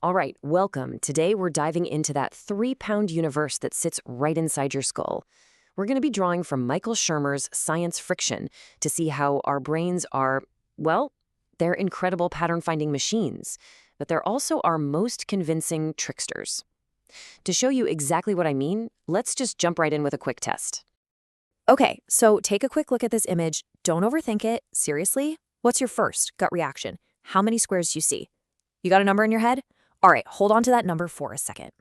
All right, welcome. Today we're diving into that 3-pound universe that sits right inside your skull. We're going to be drawing from Michael Shermer's Science Friction to see how our brains are, well, they're incredible pattern-finding machines, but they're also our most convincing tricksters. To show you exactly what I mean, let's just jump right in with a quick test. Okay, so take a quick look at this image. Don't overthink it. Seriously, what's your first gut reaction? How many squares do you see? You got a number in your head? All right, hold on to that number for a second.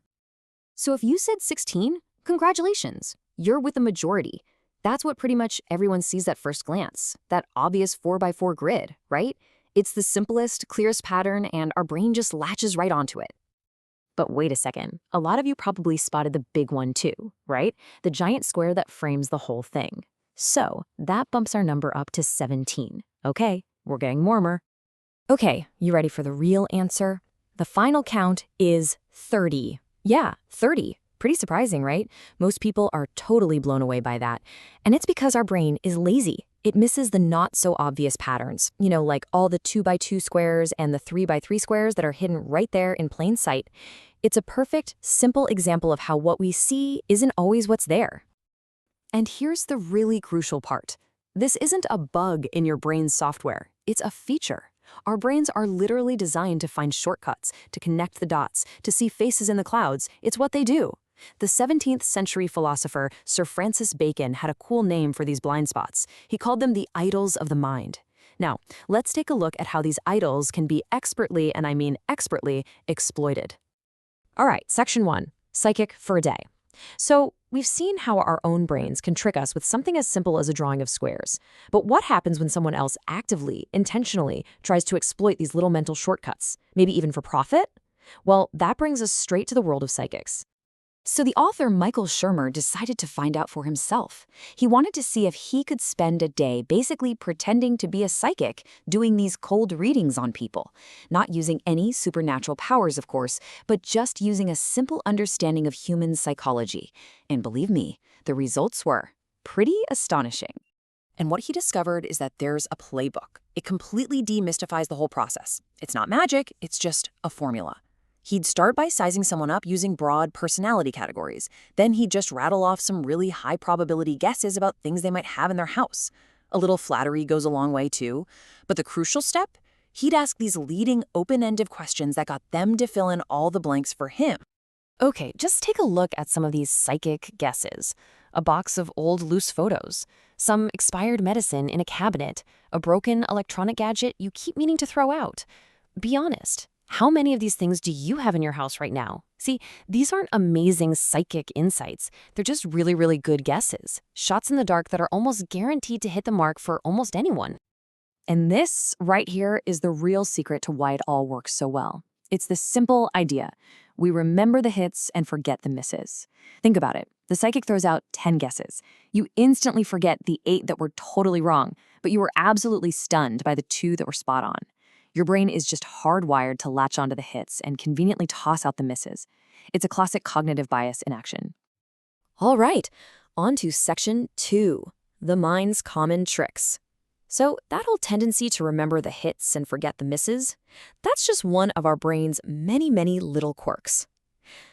So if you said 16, congratulations. You're with the majority. That's what pretty much everyone sees at first glance, that obvious 4x4 grid, right? It's the simplest, clearest pattern, and our brain just latches right onto it. But wait a second, a lot of you probably spotted the big one too, right? The giant square that frames the whole thing. So that bumps our number up to 17. Okay, we're getting warmer. Okay, you ready for the real answer? The final count is 30. Yeah, 30. Pretty surprising, right? Most people are totally blown away by that. And it's because our brain is lazy. It misses the not-so-obvious patterns, like all the 2x2 squares and the 3x3 squares that are hidden right there in plain sight. It's a perfect, simple example of how what we see isn't always what's there. And here's the really crucial part. This isn't a bug in your brain's software. It's a feature. Our brains are literally designed to find shortcuts, to connect the dots, to see faces in the clouds. It's what they do. The 17th century philosopher Sir Francis Bacon had a cool name for these blind spots. He called them the idols of the mind. Now, let's take a look at how these idols can be expertly, and I mean expertly, exploited. All right, section 1, psychic for a day. So we've seen how our own brains can trick us with something as simple as a drawing of squares. But what happens when someone else actively, intentionally tries to exploit these little mental shortcuts, maybe even for profit? Well, that brings us straight to the world of psychics. So the author Michael Shermer decided to find out for himself. He wanted to see if he could spend a day basically pretending to be a psychic, doing these cold readings on people. Not using any supernatural powers, of course, but just using a simple understanding of human psychology. And believe me, the results were pretty astonishing. And what he discovered is that there's a playbook. It completely demystifies the whole process. It's not magic, it's just a formula. He'd start by sizing someone up using broad personality categories. Then he'd just rattle off some really high-probability guesses about things they might have in their house. A little flattery goes a long way, too. But the crucial step? He'd ask these leading, open-ended questions that got them to fill in all the blanks for him. Okay, just take a look at some of these psychic guesses. A box of old loose photos, some expired medicine in a cabinet, a broken electronic gadget you keep meaning to throw out. Be honest. How many of these things do you have in your house right now? See, these aren't amazing psychic insights. They're just really, really good guesses. Shots in the dark that are almost guaranteed to hit the mark for almost anyone. And this right here is the real secret to why it all works so well. It's this simple idea. We remember the hits and forget the misses. Think about it. The psychic throws out 10 guesses. You instantly forget the 8 that were totally wrong, but you were absolutely stunned by the 2 that were spot on. Your brain is just hardwired to latch onto the hits and conveniently toss out the misses. It's a classic cognitive bias in action. All right, on to section 2, the mind's common tricks. So that whole tendency to remember the hits and forget the misses, that's just one of our brain's many, many little quirks.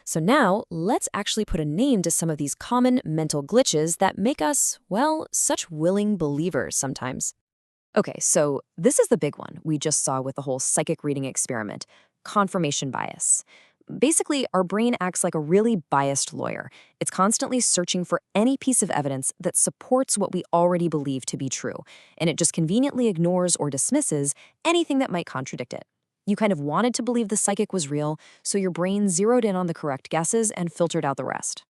So now, let's actually put a name to some of these common mental glitches that make us, well, such willing believers sometimes. Okay, so this is the big one we just saw with the whole psychic reading experiment, confirmation bias. Basically, our brain acts like a really biased lawyer. It's constantly searching for any piece of evidence that supports what we already believe to be true, and it just conveniently ignores or dismisses anything that might contradict it. You kind of wanted to believe the psychic was real, so your brain zeroed in on the correct guesses and filtered out the rest.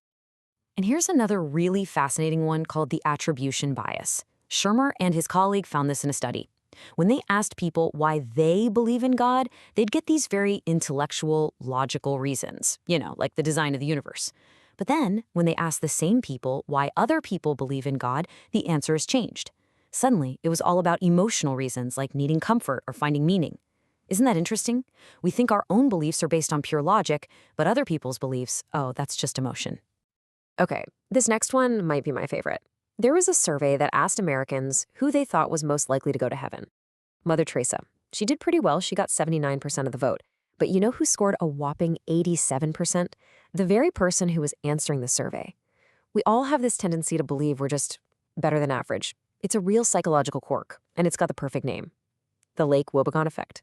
And here's another really fascinating one called the attribution bias. Shermer and his colleague found this in a study. When they asked people why they believe in God, they'd get these very intellectual, logical reasons, like the design of the universe. But then, when they asked the same people why other people believe in God, the answer has changed. Suddenly, it was all about emotional reasons like needing comfort or finding meaning. Isn't that interesting? We think our own beliefs are based on pure logic, but other people's beliefs, oh, that's just emotion. Okay, this next one might be my favorite. There was a survey that asked Americans who they thought was most likely to go to heaven. Mother Teresa. She did pretty well. She got 79% of the vote. But you know who scored a whopping 87%? The very person who was answering the survey. We all have this tendency to believe we're just better than average. It's a real psychological quirk, and it's got the perfect name: the Lake Wobegon effect.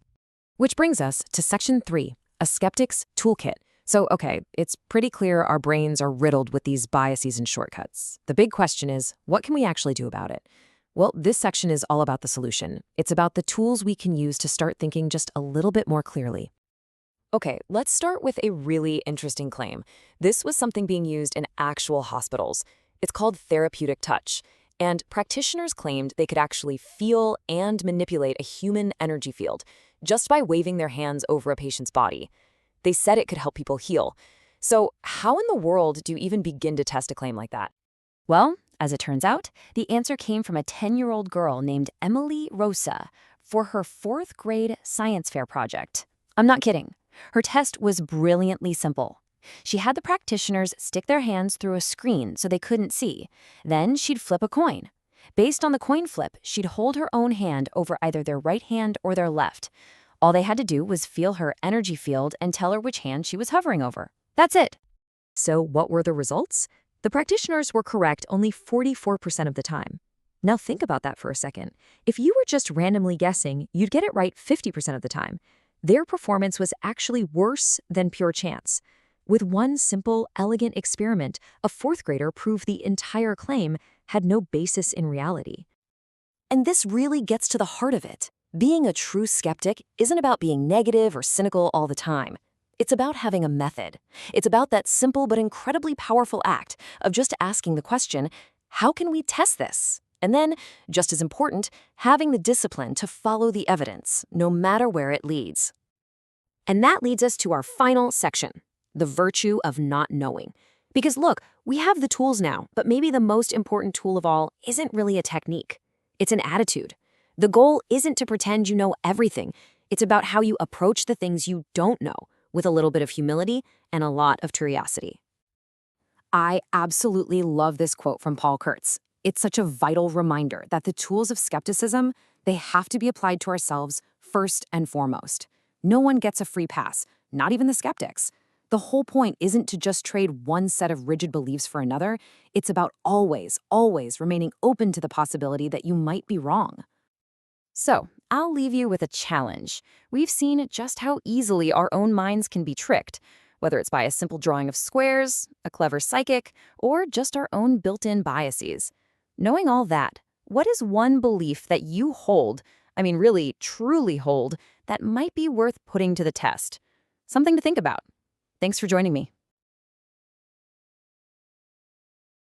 Which brings us to Section 3, a skeptic's toolkit. So, okay, it's pretty clear our brains are riddled with these biases and shortcuts. The big question is, what can we actually do about it? Well, this section is all about the solution. It's about the tools we can use to start thinking just a little bit more clearly. Okay, let's start with a really interesting claim. This was something being used in actual hospitals. It's called therapeutic touch, and practitioners claimed they could actually feel and manipulate a human energy field just by waving their hands over a patient's body. They said it could help people heal. So how in the world do you even begin to test a claim like that? Well, as it turns out, the answer came from a 10-year-old girl named Emily Rosa for her 4th grade science fair project. I'm not kidding. Her test was brilliantly simple. She had the practitioners stick their hands through a screen so they couldn't see. Then she'd flip a coin. Based on the coin flip, she'd hold her own hand over either their right hand or their left. All they had to do was feel her energy field and tell her which hand she was hovering over. That's it. So what were the results? The practitioners were correct only 44% of the time. Now think about that for a second. If you were just randomly guessing, you'd get it right 50% of the time. Their performance was actually worse than pure chance. With one simple, elegant experiment, a 4th grader proved the entire claim had no basis in reality. And this really gets to the heart of it. Being a true skeptic isn't about being negative or cynical all the time. It's about having a method. It's about that simple but incredibly powerful act of just asking the question, how can we test this? And then, just as important, having the discipline to follow the evidence, no matter where it leads. And that leads us to our final section, the virtue of not knowing. Because look, we have the tools now, but maybe the most important tool of all isn't really a technique. It's an attitude. The goal isn't to pretend you know everything. It's about how you approach the things you don't know, with a little bit of humility and a lot of curiosity. I absolutely love this quote from Paul Kurtz. It's such a vital reminder that the tools of skepticism, they have to be applied to ourselves first and foremost. No one gets a free pass, not even the skeptics. The whole point isn't to just trade one set of rigid beliefs for another. It's about always remaining open to the possibility that you might be wrong. So, I'll leave you with a challenge. We've seen just how easily our own minds can be tricked, whether it's by a simple drawing of squares, a clever psychic, or just our own built-in biases. Knowing all that, what is one belief that you hold, really, truly hold, that might be worth putting to the test? Something to think about. Thanks for joining me.